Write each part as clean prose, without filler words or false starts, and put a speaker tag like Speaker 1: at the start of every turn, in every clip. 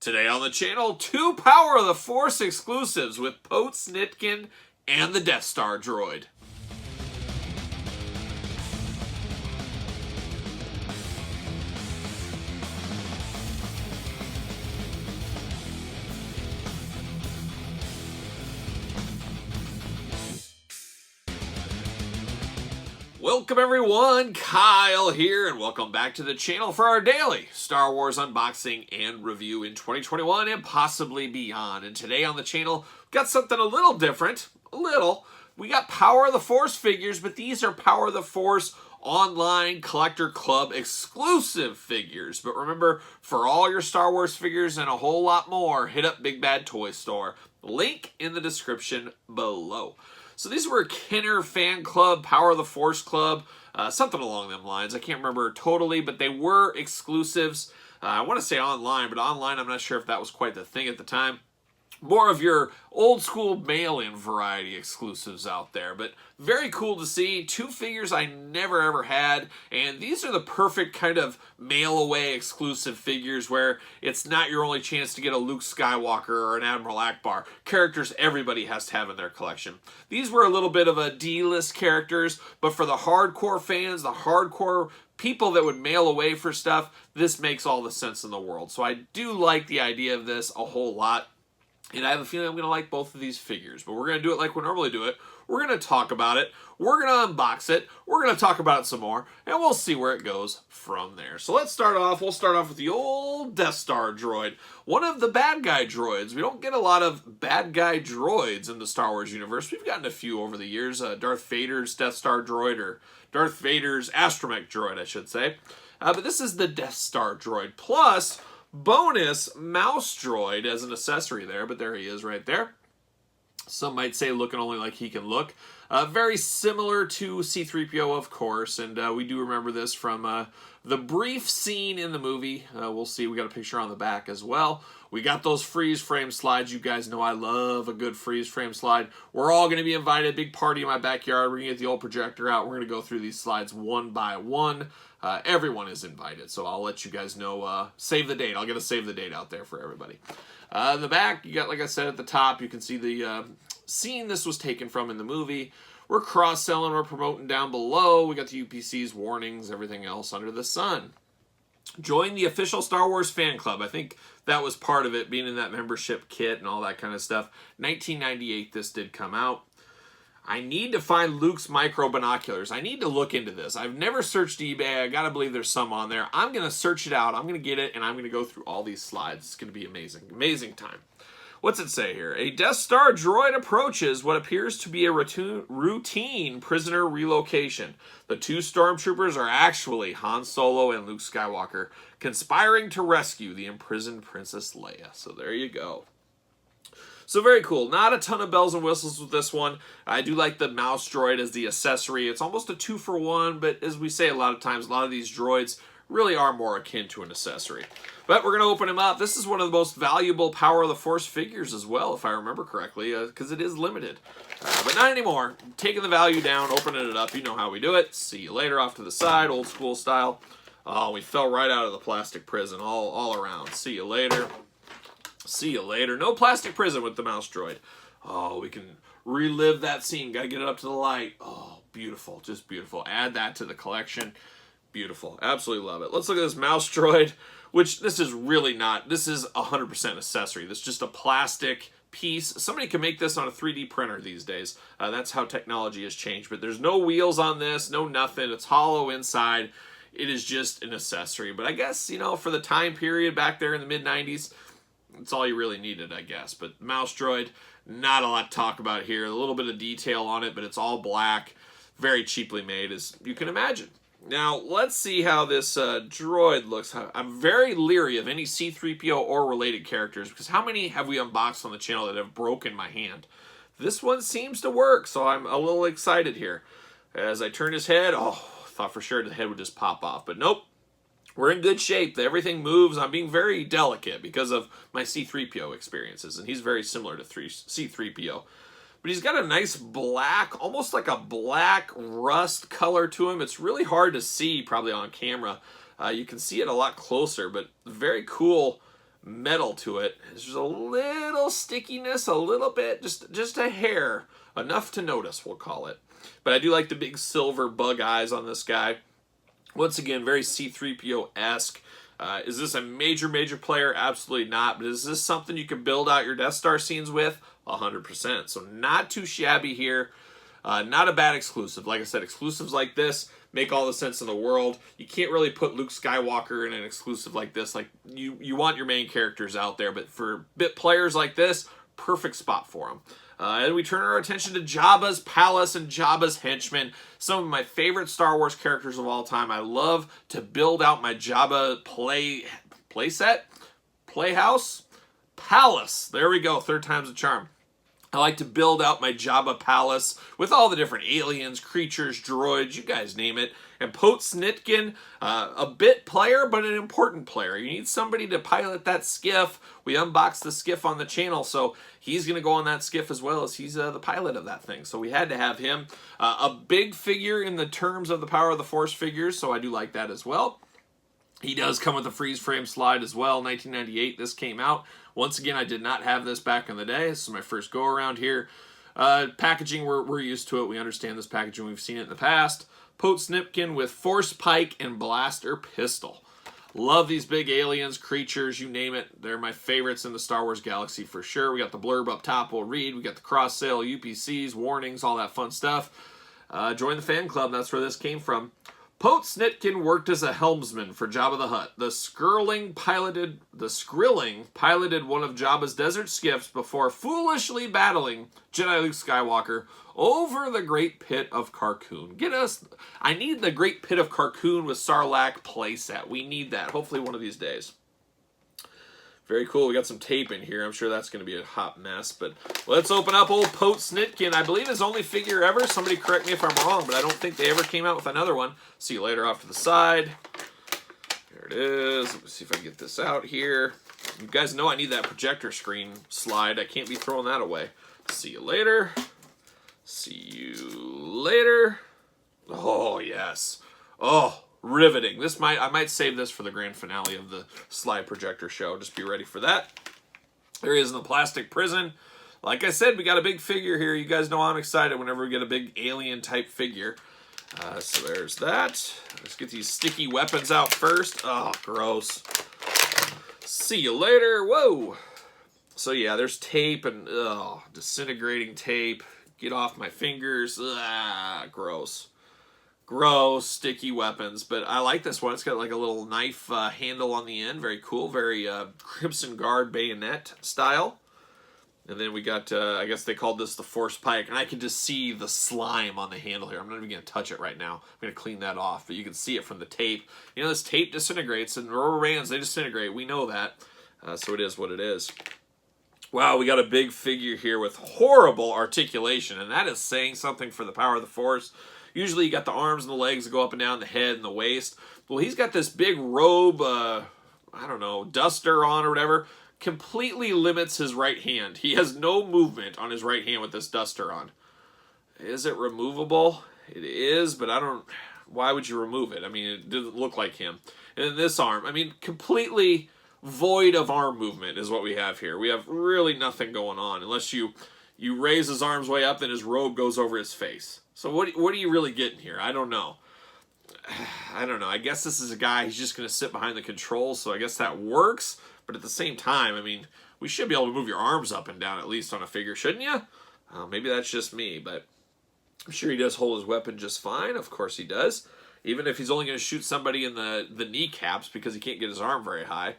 Speaker 1: Today on the channel, 2 Power of the Force exclusives with Pote Snitkin and the Deathstar Droid. Welcome everyone, Kyle here, and welcome back to the channel for our daily Star Wars unboxing and review in 2021 and possibly beyond. And today on the channel, we've got something a little different, We got Power of the Force figures, but these are Power of the Force online collector club exclusive figures. But remember, for all your Star Wars figures and a whole lot more, hit up Big Bad Toy Store. Link in the description below. So these were Kenner Fan Club, Power of the Force Club, something along them lines. I can't remember totally, but they were exclusives. I want to say online, but online I'm not sure if that was quite the thing at the time. More of your old school mail-in variety exclusives out there, but very cool to see. 2 figures I never ever had, and these are the perfect kind of mail-away exclusive figures where it's not your only chance to get a Luke Skywalker or an Admiral Akbar. Characters everybody has to have in their collection. These were a little bit of a D-list characters, but for the hardcore fans, the hardcore people that would mail away for stuff, this makes all the sense in the world. So I do like the idea of this a whole lot. And I have a feeling I'm going to like both of these figures. But we're going to do it like we normally do it. We're going to talk about it. We're going to unbox it. We're going to talk about it some more. And we'll see where it goes from there. So let's start off. We'll start off with the old Deathstar droid. One of the bad guy droids. We don't get a lot of bad guy droids in the Star Wars universe. We've gotten a few over the years. Darth Vader's Deathstar droid, or Darth Vader's astromech droid, I should say. But this is the Deathstar droid. Plus bonus mouse droid as an accessory there, but there he is right there. Some might say looking only like he can look. Very similar to C-3PO, of course, and we do remember this from the brief scene in the movie. We'll see, we got a picture on the back as well. We got those freeze frame slides. You guys know I love a good freeze frame slide. We're all going to be invited. Big party in my backyard. We're going to get the old projector out. We're going to go through these slides one by one. Everyone is invited, so I'll let you guys know. Save the date. I'll get a save the date out there for everybody. In the back, you got, like I said, at the top, you can see the scene this was taken from in the movie. We're cross-selling. We're promoting down below. We got the UPC's warnings, everything else under the sun. Join the official Star Wars fan club. I think that was part of it, being in that membership kit and all that kind of stuff. 1998, this did come out. I need to find Luke's micro binoculars. I need to look into this. I've never searched eBay. I gotta believe there's some on there. I'm gonna search it out. I'm gonna get it, and I'm gonna go through all these slides. It's gonna be amazing. Amazing time. What's it say here? A Death Star droid approaches what appears to be a routine prisoner relocation. The 2 stormtroopers are actually Han Solo and Luke Skywalker, conspiring to rescue the imprisoned Princess Leia. So there you go. So very cool. Not a ton of bells and whistles with this one. I do like the mouse droid as the accessory. It's almost a 2-for-1, but as we say a lot of times, a lot of these droids really are more akin to an accessory. But we're going to open him up. This is one of the most valuable Power of the Force figures as well, if I remember correctly, because it is limited. But not anymore. Taking the value down, opening it up. You know how we do it. See you later, off to the side, old school style. Oh, we fell right out of the plastic prison all around. See you later. See you later. No plastic prison with the mouse droid. Oh, we can relive that scene. Got to get it up to the light. Oh, beautiful. Just beautiful. Add that to the collection. Beautiful. Absolutely love it. Let's look at this mouse droid, which this is really not. This is 100% accessory. This is just a plastic piece. Somebody can make this on a 3D printer these days. That's how technology has changed. But there's no wheels on this. No nothing. It's hollow inside. It is just an accessory. But I guess, you know, for the time period back there in the mid-90s, that's all you really needed, I guess. But mouse droid, not a lot to talk about here. A little bit of detail on it, but it's all black. Very cheaply made, as you can imagine. Now, let's see how this droid looks. I'm very leery of any C-3PO or related characters, because how many have we unboxed on the channel that have broken my hand? This one seems to work, so I'm a little excited here. As I turn his head, oh, thought for sure the head would just pop off, but nope. We're in good shape. Everything moves. I'm being very delicate because of my C-3PO experiences, and he's very similar to C-3PO. But he's got a nice black, almost like a black rust color to him. It's really hard to see probably on camera. You can see it a lot closer, but very cool metal to it. There's just a little stickiness, a little bit, just a hair. Enough to notice, we'll call it. But I do like the big silver bug eyes on this guy. Once again, very C-3PO-esque. Is this a major player? Absolutely not. But is this something you can build out your Death Star scenes with? 100%. So not too shabby here. Not a bad exclusive. Like I said, exclusives like this make all the sense in the world. You can't really put Luke Skywalker in an exclusive like this. Like you want your main characters out there, but for bit players like this, perfect spot for them. And we turn our attention to Jabba's palace and Jabba's henchmen. Some of my favorite Star Wars characters of all time. I love to build out my Jabba playhouse, palace. There we go. Third time's a charm. I like to build out my Jabba palace with all the different aliens, creatures, droids, you guys name it. And Pote Snitkin, a bit player, but an important player. You need somebody to pilot that skiff. We unboxed the skiff on the channel, so he's going to go on that skiff as well as he's the pilot of that thing. So we had to have him. A big figure in the terms of the Power of the Force figures, so I do like that as well. He does come with a freeze frame slide as well. 1998, this came out. Once again, I did not have this back in the day. This is my first go around here. Packaging, we're used to it. We understand this packaging. We've seen it in the past. Pote Snitkin with Force Pike and Blaster Pistol. Love these big aliens, creatures, you name it. They're my favorites in the Star Wars galaxy for sure. We got the blurb up top we'll read. We got the cross sale, UPCs, warnings, all that fun stuff. Join the fan club. That's where this came from. Pote Snitkin worked as a helmsman for Jabba the Hutt. The Skrilling piloted one of Jabba's desert skiffs before foolishly battling Jedi Luke Skywalker over the Great Pit of Carkoon. I need the Great Pit of Carkoon with Sarlacc playset. We need that. Hopefully one of these days. Very cool. We got some tape in here. I'm sure that's going to be a hot mess. But let's open up old Pote Snitkin. I believe his only figure ever. Somebody correct me if I'm wrong, but I don't think they ever came out with another one. See you later off to the side. There it is. Let me see if I can get this out here. You guys know I need that projector screen slide. I can't be throwing that away. See you later. See you later. Oh, yes. Oh, riveting. I might save this for the grand finale of the slide projector show. Just be ready for that. There he is in the plastic prison. Like I said, we got a big figure here. You guys know I'm excited whenever we get a big alien type figure. So there's that. Let's get these sticky weapons out first. Oh, gross. See you later. Whoa. So yeah, there's tape and disintegrating tape. Get off my fingers. Gross. Gross, sticky weapons. But I like this one. It's got like a little knife handle on the end. Very cool. Very Crimson Guard bayonet style. And then we got, I guess they called this the Force Pike. And I can just see the slime on the handle here. I'm not even going to touch it right now. I'm going to clean that off. But you can see it from the tape. You know, this tape disintegrates. And rubber bands, they disintegrate. We know that. So it is what it is. Wow, we got a big figure here with horrible articulation. And that is saying something for the Power of the Force. Usually you got the arms and the legs that go up and down, the head and the waist. Well, he's got this big robe, I don't know, duster on or whatever. Completely limits his right hand. He has no movement on his right hand with this duster on. Is it removable? It is, but I don't... Why would you remove it? I mean, it doesn't look like him. And then this arm, I mean, completely void of arm movement is what we have here. We have really nothing going on. Unless you raise his arms way up, then his robe goes over his face. So what are you really getting here? I don't know. I don't know. I guess this is a guy, he's just going to sit behind the controls, so I guess that works. But at the same time, I mean, we should be able to move your arms up and down at least on a figure, shouldn't you? Maybe that's just me, but I'm sure he does hold his weapon just fine. Of course he does. Even if he's only going to shoot somebody in the kneecaps because he can't get his arm very high.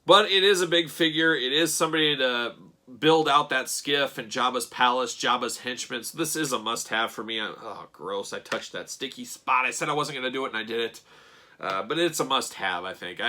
Speaker 1: But it is a big figure. It is somebody to build out that skiff and Jabba's palace, Jabba's henchmen. So this is a must-have for me. Oh, gross. I touched that sticky spot. I said I wasn't going to do it, and I did it. But it's a must-have, I think.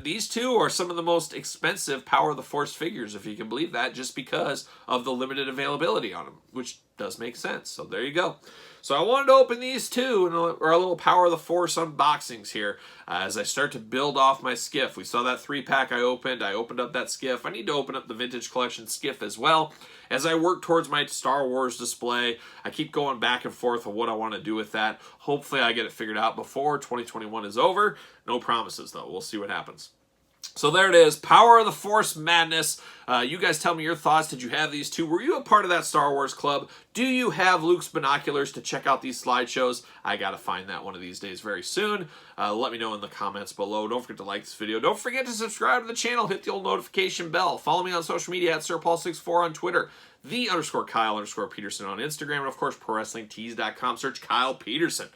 Speaker 1: These two are some of the most expensive Power of the Force figures, if you can believe that, just because of the limited availability on them, which does make sense. So there you go. So I wanted to open these two in our little Power of the Force unboxings here as I start to build off my skiff. We saw that 3-pack I opened. I opened up that skiff. I need to open up the Vintage Collection skiff as well. As I work towards my Star Wars display, I keep going back and forth on what I want to do with that. Hopefully I get it figured out before 2021 is over. No promises, though. We'll see what happens. So there it is, Power of the Force Madness. You guys tell me your thoughts. Did you have these two? Were you a part of that Star Wars club? Do you have Luke's binoculars to check out these slideshows? I gotta find that one of these days very soon. Let me know in the comments below. Don't forget to like this video. Don't forget to subscribe to the channel. Hit the old notification bell. Follow me on social media at SirPaul64 on Twitter. _Kyle_Peterson on Instagram. And of course, ProWrestlingTees.com. Search Kyle Peterson.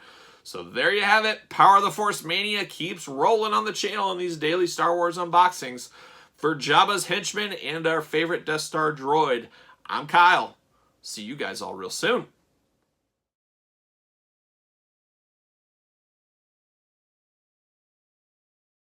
Speaker 1: So there you have it. Power of the Force Mania keeps rolling on the channel in these daily Star Wars unboxings. For Jabba's Henchman and our favorite Death Star droid, I'm Kyle. See you guys all real soon.